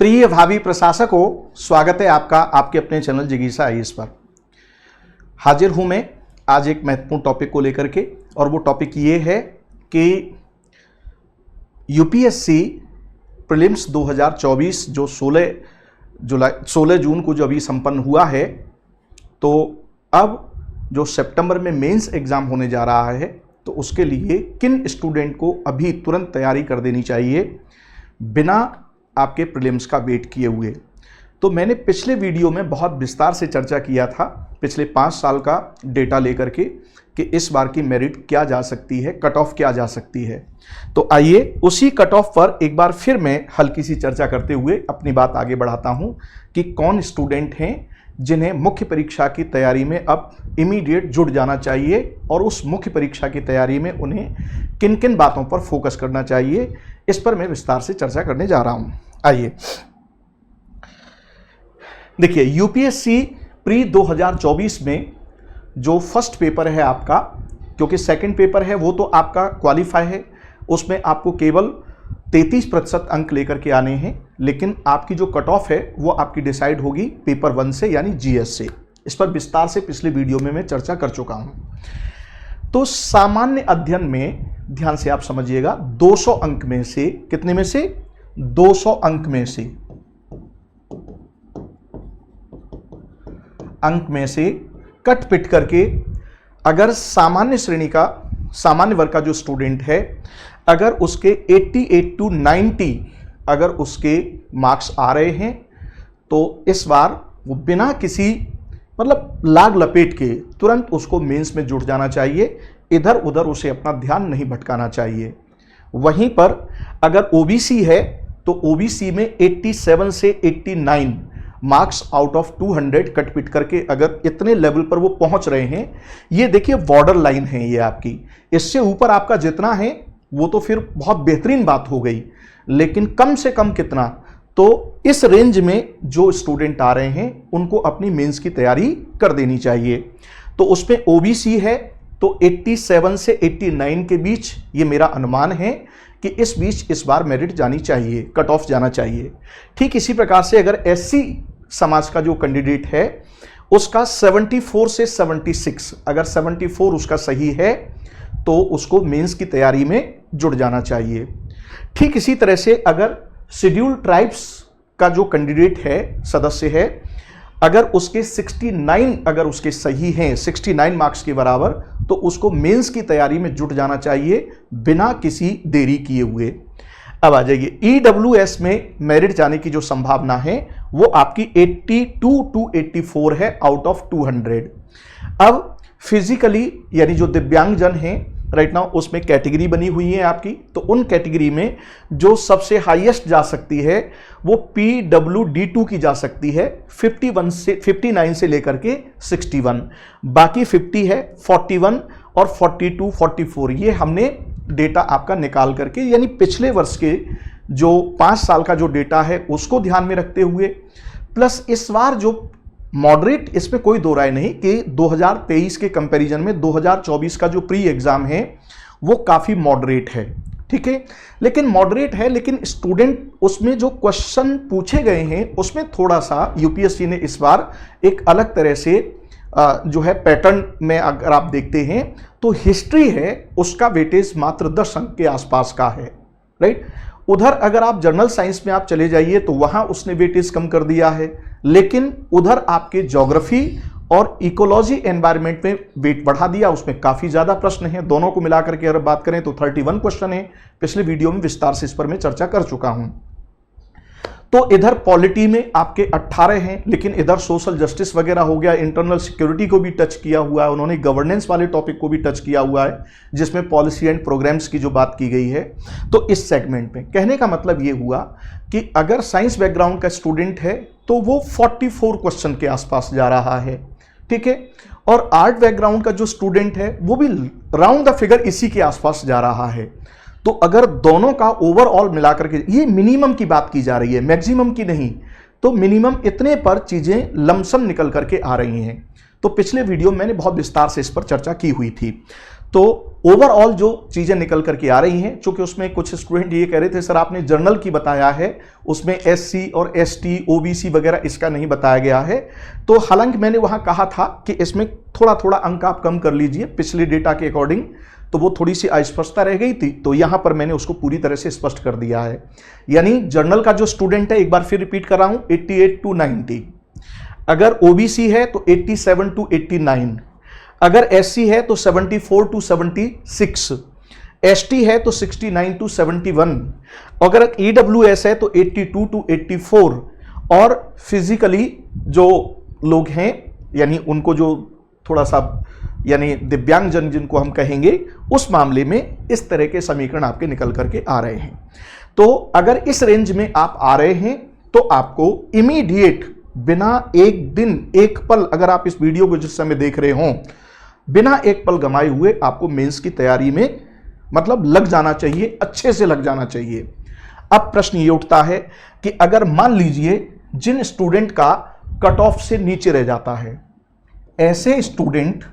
प्रिय भावी प्रशासकों, स्वागत है आपका आपके अपने चैनल जिज्ञासा आईएएस पर। हाजिर हूं मैं आज एक महत्वपूर्ण टॉपिक को लेकर के, और वो टॉपिक ये है कि यूपीएससी प्रीलिम्स 2024 जो 16 जून को जो अभी संपन्न हुआ है, तो अब जो सितंबर में मेंस एग्ज़ाम होने जा रहा है, तो उसके लिए किन स्टूडेंट को अभी तुरंत तैयारी कर देनी चाहिए बिना आपके प्रीलिम्स का वेट किए हुए। तो मैंने पिछले वीडियो में बहुत विस्तार से चर्चा किया था पिछले 5 साल का डेटा लेकर के कि इस बार की मेरिट क्या जा सकती है, कट ऑफ क्या जा सकती है। तो आइए उसी कट ऑफ पर एक बार फिर मैं हल्की सी चर्चा करते हुए अपनी बात आगे बढ़ाता हूं कि कौन स्टूडेंट हैं जिन्हें मुख्य परीक्षा की तैयारी में अब इमीडिएट जुट जाना चाहिए, और उस मुख्य परीक्षा की तैयारी में उन्हें किन किन बातों पर फोकस करना चाहिए, इस पर मैं विस्तार से चर्चा करने जा रहा हूं। आइए देखिए, यूपीएससी प्री 2024 में जो फर्स्ट पेपर है आपका, क्योंकि सेकंड पेपर है वो तो आपका क्वालिफाई है, उसमें आपको केवल 33% अंक लेकर के आने हैं, लेकिन आपकी जो कट ऑफ है वो आपकी डिसाइड होगी पेपर 1 से, यानी जीएस से। इस पर विस्तार से पिछले वीडियो में मैं चर्चा कर चुका हूं। तो सामान्य अध्ययन में ध्यान से आप समझिएगा, 200 अंक में से, कितने में से, 200 अंक में से कट पिट करके अगर सामान्य श्रेणी का, सामान्य वर्ग का जो स्टूडेंट है, अगर उसके 88 to 90 अगर उसके मार्क्स आ रहे हैं, तो इस बार वो बिना किसी मतलब लाग लपेट के तुरंत उसको मेंस में जुट जाना चाहिए। इधर उधर उसे अपना ध्यान नहीं भटकाना चाहिए। वहीं पर अगर ओबीसी है तो ओबीसी में 87 से 89 मार्क्स आउट ऑफ 200 कट पिट करके अगर इतने लेवल पर वो पहुंच रहे हैं, ये देखिए बॉर्डर लाइन है ये आपकी, इससे ऊपर आपका जितना है वो तो फिर बहुत बेहतरीन बात हो गई, लेकिन कम से कम कितना, तो इस रेंज में जो स्टूडेंट आ रहे हैं उनको अपनी मेंस की तैयारी कर देनी चाहिए। तो उसमें ओबीसी है तो 87 से 89 के बीच, ये मेरा अनुमान है कि इस बीच इस बार मेरिट जानी चाहिए, कट ऑफ जाना चाहिए। ठीक इसी प्रकार से अगर एससी समाज का जो कैंडिडेट है उसका 74 से 76, अगर 74 उसका सही है तो उसको मेंस की तैयारी में जुड़ जाना चाहिए। ठीक इसी तरह से अगर शेड्यूल्ड ट्राइब्स का जो कैंडिडेट है, सदस्य है, अगर उसके 69 अगर उसके सही हैं, 69 मार्क्स के बराबर, तो उसको मेंस की तैयारी में जुट जाना चाहिए बिना किसी देरी किए हुए। अब आ जाइए, ईडब्ल्यूएस में मेरिट जाने की जो संभावना है वो आपकी 82 to 84 है आउट ऑफ 200। अब फिजिकली यानी जो दिव्यांगजन हैं राइट नाउ, उसमें कैटेगरी बनी हुई है आपकी, तो उन कैटेगरी में जो सबसे हाईएस्ट जा सकती है वो PWD2 की जा सकती है, 59 से लेकर के 61, बाकी 50 है, 41 और 42, 44, ये हमने डेटा आपका निकाल करके, यानी पिछले वर्ष के जो 5 साल का जो डेटा है उसको ध्यान में रखते हुए, प्लस इस बार जो मॉडरेट, इसमें कोई दो राय नहीं कि 2023 के कंपैरिजन में 2024 का जो प्री एग्जाम है वो काफ़ी मॉडरेट है, ठीक है, लेकिन मॉडरेट है, लेकिन स्टूडेंट उसमें जो क्वेश्चन पूछे गए हैं उसमें थोड़ा सा यूपीएससी ने इस बार एक अलग तरह से जो है पैटर्न में अगर आप देखते हैं तो हिस्ट्री है उसका वेटेज मात्र 10 अंक के आसपास का है, राइट। उधर अगर आप जनरल साइंस में आप चले जाइए तो वहां उसने वेटेज कम कर दिया है, लेकिन उधर आपके ज्योग्राफी और इकोलॉजी एनवायरनमेंट में वेट बढ़ा दिया, उसमें काफी ज्यादा प्रश्न हैं। दोनों को मिलाकर के अगर बात करें तो 31 क्वेश्चन है। पिछले वीडियो में विस्तार से इस पर मैं चर्चा कर चुका हूं। तो इधर पॉलिटी में आपके 18 हैं, लेकिन इधर सोशल जस्टिस वगैरह हो गया, इंटरनल सिक्योरिटी को भी टच किया हुआ है, उन्होंने गवर्नेंस वाले टॉपिक को भी टच किया हुआ है, जिसमें पॉलिसी एंड प्रोग्राम्स की जो बात की गई है। तो इस सेगमेंट में कहने का मतलब ये हुआ कि अगर साइंस बैकग्राउंड का स्टूडेंट है तो वो 44 क्वेश्चन के आसपास जा रहा है, ठीक है, और आर्ट बैकग्राउंड का जो स्टूडेंट है वो भी राउंड द फिगर इसी के आसपास जा रहा है। तो अगर दोनों का ओवरऑल मिलाकर के, ये मिनिमम की बात की जा रही है, मैक्सिमम की नहीं, तो मिनिमम इतने पर चीजें लमसम निकल करके आ रही हैं। तो पिछले वीडियो में मैंने बहुत विस्तार से इस पर चर्चा की हुई थी। तो ओवरऑल जो चीजें निकल करके आ रही हैं, चूंकि उसमें कुछ स्टूडेंट ये कह रहे थे सर आपने जर्नल की बताया है, उसमें एससी और एसटी ओबीसी वगैरह इसका नहीं बताया गया है, तो हालांकि मैंने वहां कहा था कि इसमें थोड़ा थोड़ा अंक आप कम कर लीजिए पिछले डेटा के अकॉर्डिंग, तो वो थोड़ी सी अस्पष्टता रह गई थी, तो यहां पर मैंने उसको पूरी तरह से स्पष्ट कर दिया है। यानी जर्नल का जो स्टूडेंट है, एक बार फिर रिपीट कर रहा हूं, 88 to 90, अगर ओबीसी है तो 87 to 89, अगर एससी है तो 74 to 76, एसटी है तो 69 to 71, अगर ईडब्ल्यूएस है तो 82 to 84, और फिजिकली जो लोग हैं यानी उनको जो थोड़ा सा यानी दिव्यांगजन जिनको हम कहेंगे, उस मामले में इस तरह के समीकरण आपके निकल करके आ रहे हैं। तो अगर इस रेंज में आप आ रहे हैं तो आपको इमीडिएट बिना एक दिन एक पल, अगर आप इस वीडियो को जिस समय देख रहे हों, बिना एक पल गंवाए हुए आपको मेंस की तैयारी में मतलब लग जाना चाहिए, अच्छे से लग जाना चाहिए। अब प्रश्न ये उठता है कि अगर मान लीजिए जिन स्टूडेंट का कट ऑफ से नीचे रह जाता है, ऐसे स्टूडेंट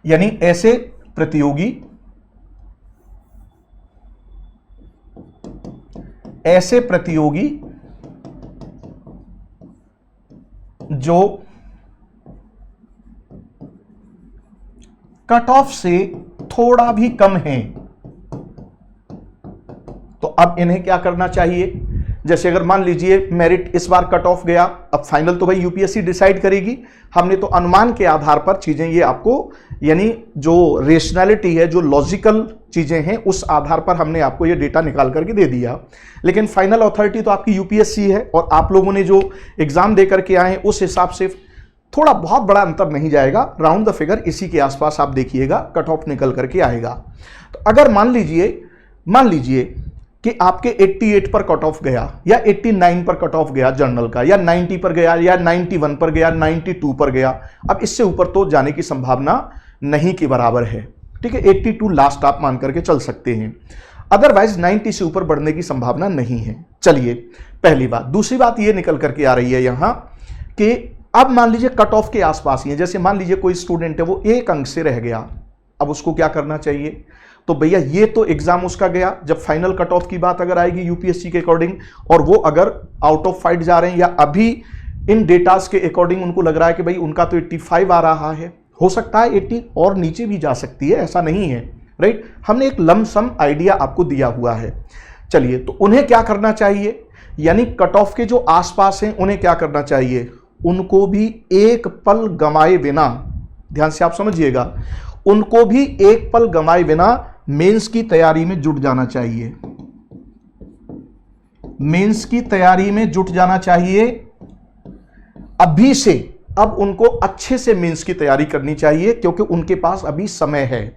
यानी ऐसे प्रतियोगी, ऐसे प्रतियोगी जो कट ऑफ से थोड़ा भी कम है, तो अब इन्हें क्या करना चाहिए। जैसे अगर मान लीजिए मेरिट इस बार कट ऑफ गया, अब फाइनल तो भाई यूपीएससी डिसाइड करेगी, हमने तो अनुमान के आधार पर चीजें ये आपको यानी जो रेशनैलिटी है, जो लॉजिकल चीजें हैं, उस आधार पर हमने आपको ये डेटा निकाल करके दे दिया। लेकिन फाइनल अथॉरिटी तो आपकी यूपीएससी है, और आप लोगों ने जो एग्जाम दे करके आए हैं उस हिसाब से थोड़ा बहुत बड़ा अंतर नहीं जाएगा, राउंड द फिगर इसी के आसपास आप देखिएगा कट ऑफ निकल करके आएगा। तो अगर मान लीजिए कि आपके 88 पर कट ऑफ गया, या 89 पर कट ऑफ गया जर्नल का, या 90 पर गया, या 91 पर गया, 92 पर गया, अब इससे ऊपर तो जाने की संभावना नहीं के बराबर है, ठीक है। 82 लास्ट आप मान करके चल सकते हैं, अदरवाइज 90 से ऊपर बढ़ने की संभावना नहीं है। चलिए पहली बात। दूसरी बात ये निकल करके आ रही है यहां कि अब मान लीजिए कट ऑफ के आसपास ही है, जैसे मान लीजिए कोई स्टूडेंट है वो एक अंक से रह गया, अब उसको क्या करना चाहिए। तो भैया ये तो एग्जाम उसका गया, जब फाइनल कट ऑफ की बात अगर आएगी यूपीएससी के अकॉर्डिंग, और वो अगर आउट ऑफ फाइट जा रहे हैं, या अभी इन डेटास के अकॉर्डिंग उनको लग रहा है कि भाई उनका तो 85 आ रहा है, हो सकता है 80 और नीचे भी जा सकती है, ऐसा नहीं है, राइट। हमने एक लमसम आइडिया आपको दिया हुआ है। चलिए, तो उन्हें क्या करना चाहिए, यानी कट ऑफ के जो आसपास हैं उन्हें क्या करना चाहिए, उनको भी एक पल गंवाए बिना, ध्यान से आप समझिएगा, उनको भी एक पल गंवाए बिना मेंस की तैयारी में जुट जाना चाहिए। मेंस की तैयारी में जुट जाना चाहिए अभी से। अब उनको अच्छे से मेंस की तैयारी करनी चाहिए, क्योंकि उनके पास अभी समय है,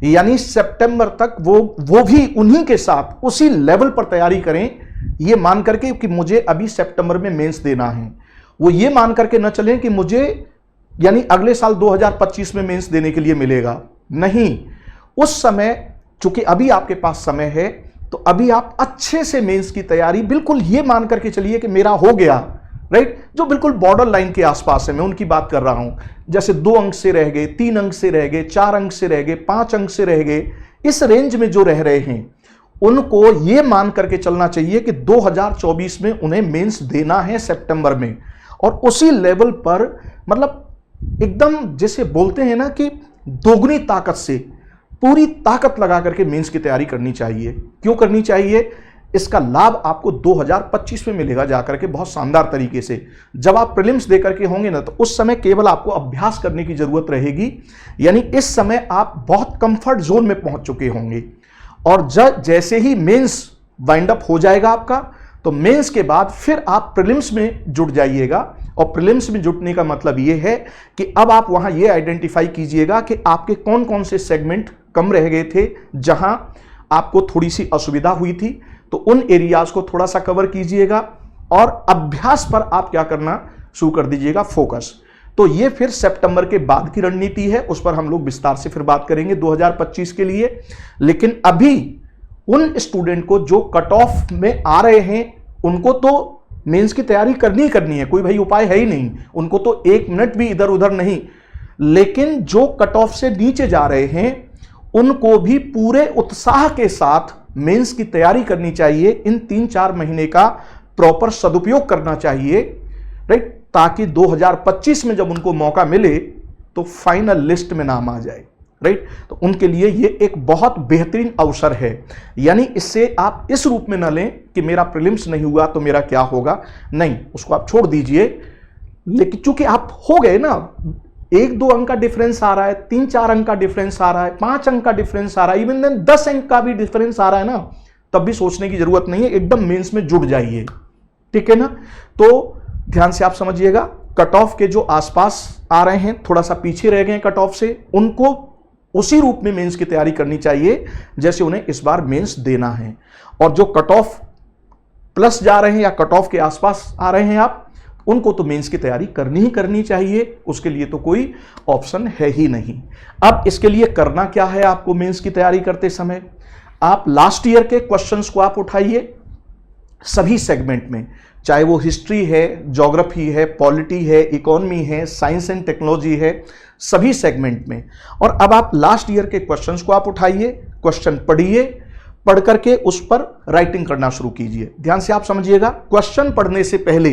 यानी सितंबर तक वो भी उन्हीं के साथ उसी लेवल पर तैयारी करें, ये मान करके कि मुझे अभी सितंबर में मेंस देना है। वो ये मान करके न चलें कि मुझे यानी अगले साल 2025 में मेंस देने के लिए मिलेगा, नहीं। उस समय चूंकि अभी आपके पास समय है, तो अभी आप अच्छे से मेंस की तैयारी बिल्कुल ये मान करके चलिए कि मेरा हो गया, राइट। जो बिल्कुल बॉर्डर लाइन के आसपास है, मैं उनकी बात कर रहा हूं, जैसे 2 अंक से रह गए, 3 अंक से रह गए, 4 अंक से रह गए, 5 अंक से रह गए, इस रेंज में जो रह रहे हैं, उनको ये मान करके चलना चाहिए कि 2024 में उन्हें मेंस देना है सितंबर में, और उसी लेवल पर मतलब एकदम जैसे बोलते हैं ना कि दोगुनी ताकत से पूरी ताकत लगा करके मेंस की तैयारी करनी चाहिए। क्यों करनी चाहिए, इसका लाभ आपको 2025 में मिलेगा जाकर के बहुत शानदार तरीके से। जब आप प्रीलिम्स दे करके होंगे ना, तो उस समय केवल आपको अभ्यास करने की जरूरत रहेगी, यानी इस समय आप बहुत कंफर्ट जोन में पहुंच चुके होंगे, और जैसे ही मेंस वाइंड अप हो जाएगा आपका, तो मेंस के बाद फिर आप प्रीलिम्स में जुट जाइएगा। और प्रीलिम्स में जुटने का मतलब यह है कि अब आप वहां यह आइडेंटिफाई कीजिएगा कि आपके कौन कौन से सेगमेंट कम रह गए थे, जहां आपको थोड़ी सी असुविधा हुई थी, तो उन एरियाज को थोड़ा सा कवर कीजिएगा, और अभ्यास पर आप क्या करना शुरू कर दीजिएगा, फोकस। तो ये फिर सितंबर के बाद की रणनीति है, उस पर हम लोग विस्तार से फिर बात करेंगे 2025 के लिए। लेकिन अभी उन स्टूडेंट को जो कट ऑफ में आ रहे हैं, उनको तो मेंस की तैयारी करनी ही करनी है, कोई भाई उपाय है ही नहीं। उनको तो 1 मिनट भी इधर उधर नहीं, लेकिन जो कट ऑफ से नीचे जा रहे हैं उनको भी पूरे उत्साह के साथ मेंस की तैयारी करनी चाहिए। इन 3-4 महीने का प्रॉपर सदुपयोग करना चाहिए, राइट, ताकि 2025 में जब उनको मौका मिले तो फाइनल लिस्ट में नाम आ जाए, राइट। तो उनके लिए ये एक बहुत बेहतरीन अवसर है। यानी इससे आप इस रूप में न लें कि मेरा प्रीलिम्स नहीं हुआ तो मेरा क्या होगा, नहीं, उसको आप छोड़ दीजिए। लेकिन चूंकि आप हो गए ना, 1-2 अंक का डिफरेंस आ रहा है, 3-4 अंक का डिफरेंस आ रहा है, 5 अंक का डिफरेंस आ रहा है, इवन देन 10 अंक का भी डिफरेंस आ रहा है ना, तब भी सोचने की जरूरत नहीं है, एकदम मेंस में जुड़ जाइए, ठीक है ना। तो ध्यान से आप समझिएगा, कट ऑफ के जो आसपास आ रहे हैं, थोड़ा सा पीछे रह गए कट ऑफ से, उनको उसी रूप में मेंस की तैयारी करनी चाहिए जैसे उन्हें इस बार मेंस देना है। और जो कट ऑफ प्लस जा रहे हैं या कट ऑफ के आसपास आ रहे हैं आप, उनको तो मेंस की तैयारी करनी ही करनी चाहिए, उसके लिए तो कोई ऑप्शन है ही नहीं। अब इसके लिए करना क्या है आपको मेंस की तैयारी करते समय, आप लास्ट ईयर के क्वेश्चंस को आप उठाइए सभी सेगमेंट में, चाहे वो हिस्ट्री है, ज्योग्राफी है, पॉलिटी है, इकोनॉमी है, साइंस एंड टेक्नोलॉजी है, सभी सेगमेंट में। और अब आप लास्ट ईयर के क्वेश्चंस को आप उठाइए, क्वेश्चन पढ़िए, पढ़ करके उस पर राइटिंग करना शुरू कीजिए। ध्यान से आप समझिएगा, क्वेश्चन पढ़ने से पहले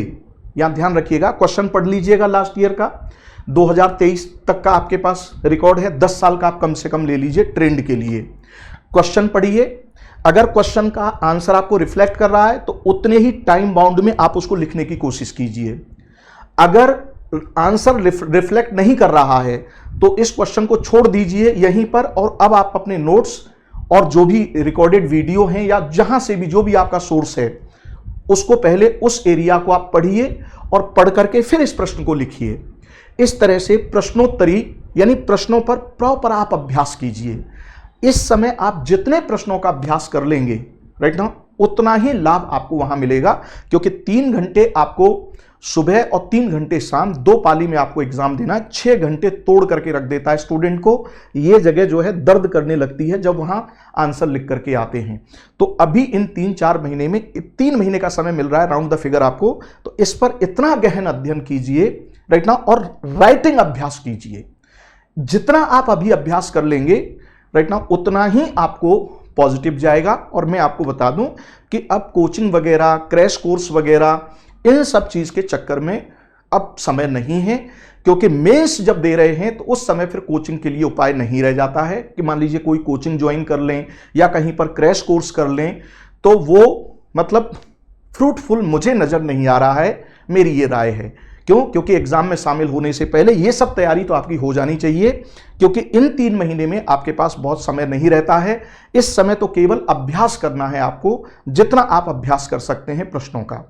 यहां ध्यान रखिएगा, क्वेश्चन पढ़ लीजिएगा लास्ट ईयर का, 2023 तक का आपके पास रिकॉर्ड है, 10 साल का आप कम से कम ले लीजिए ट्रेंड के लिए। क्वेश्चन पढ़िए, अगर क्वेश्चन का आंसर आपको रिफ्लेक्ट कर रहा है तो उतने ही टाइम बाउंड में आप उसको लिखने की कोशिश कीजिए। अगर आंसर रिफ्लेक्ट नहीं कर रहा है तो इस क्वेश्चन को छोड़ दीजिए यहीं पर, और अब आप अपने नोट्स और जो भी रिकॉर्डेड वीडियो हैं या जहां से भी जो भी आपका सोर्स है, उसको पहले उस एरिया को आप पढ़िए और पढ़ करके फिर इस प्रश्न को लिखिए। इस तरह से प्रश्नोत्तरी यानी प्रश्नों पर प्रॉपर आप अभ्यास कीजिए। इस समय आप जितने प्रश्नों का अभ्यास कर लेंगे, राइट ना, उतना ही लाभ आपको वहां मिलेगा, क्योंकि 3 घंटे आपको सुबह और 3 घंटे शाम, 2 पाली में आपको एग्जाम देना है। 6 घंटे तोड़ करके रख देता है स्टूडेंट को। ये जगह जो है दर्द करने लगती है जब वहां आंसर लिख करके आते हैं। तो अभी इन 3-4 महीने में 3 महीने का समय मिल रहा है राउंड द फिगर आपको, तो इस पर इतना गहन अध्ययन कीजिए, राइट ना, और राइटिंग अभ्यास कीजिए। जितना आप अभी अभ्यास कर लेंगे, राइट ना, उतना ही आपको पॉजिटिव जाएगा। और मैं आपको बता दूं कि अब कोचिंग वगैरह, क्रैश कोर्स वगैरह, इन सब चीज के चक्कर में अब समय नहीं है, क्योंकि मेंस जब दे रहे हैं तो उस समय फिर कोचिंग के लिए उपाय नहीं रह जाता है कि मान लीजिए कोई कोचिंग ज्वाइन कर लें या कहीं पर क्रैश कोर्स कर लें, तो वो मतलब फ्रूटफुल मुझे नजर नहीं आ रहा है, मेरी ये राय है। क्यों? क्योंकि एग्जाम में शामिल होने से पहले ये सब तैयारी तो आपकी हो जानी चाहिए, क्योंकि इन 3 महीने में आपके पास बहुत समय नहीं रहता है। इस समय तो केवल अभ्यास करना है आपको, जितना आप अभ्यास कर सकते हैं प्रश्नों का।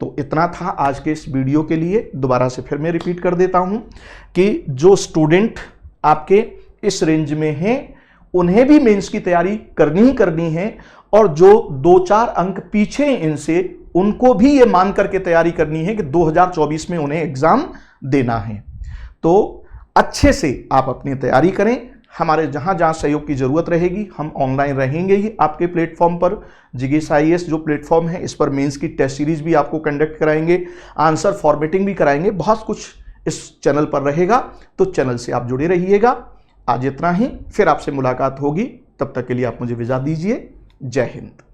तो इतना था आज के इस वीडियो के लिए। दोबारा से फिर मैं रिपीट कर देता हूं कि जो स्टूडेंट आपके इस रेंज में हैं, उन्हें भी मेंस की तैयारी करनी ही करनी है, और जो 2-4 अंक पीछे हैं इनसे, उनको भी ये मान करके तैयारी करनी है कि 2024 में उन्हें एग्जाम देना है। तो अच्छे से आप अपनी तैयारी करें। हमारे जहां जहां सहयोग की जरूरत रहेगी हम ऑनलाइन रहेंगे ही आपके प्लेटफॉर्म पर। जिगेश IAS जो प्लेटफॉर्म है, इस पर मेंस की टेस्ट सीरीज भी आपको कंडक्ट कराएंगे, आंसर फॉर्मेटिंग भी कराएंगे, बहुत कुछ इस चैनल पर रहेगा। तो चैनल से आप जुड़े रहिएगा। आज इतना ही, फिर आपसे मुलाकात होगी, तब तक के लिए आप मुझे विदा दीजिए। जय हिंद।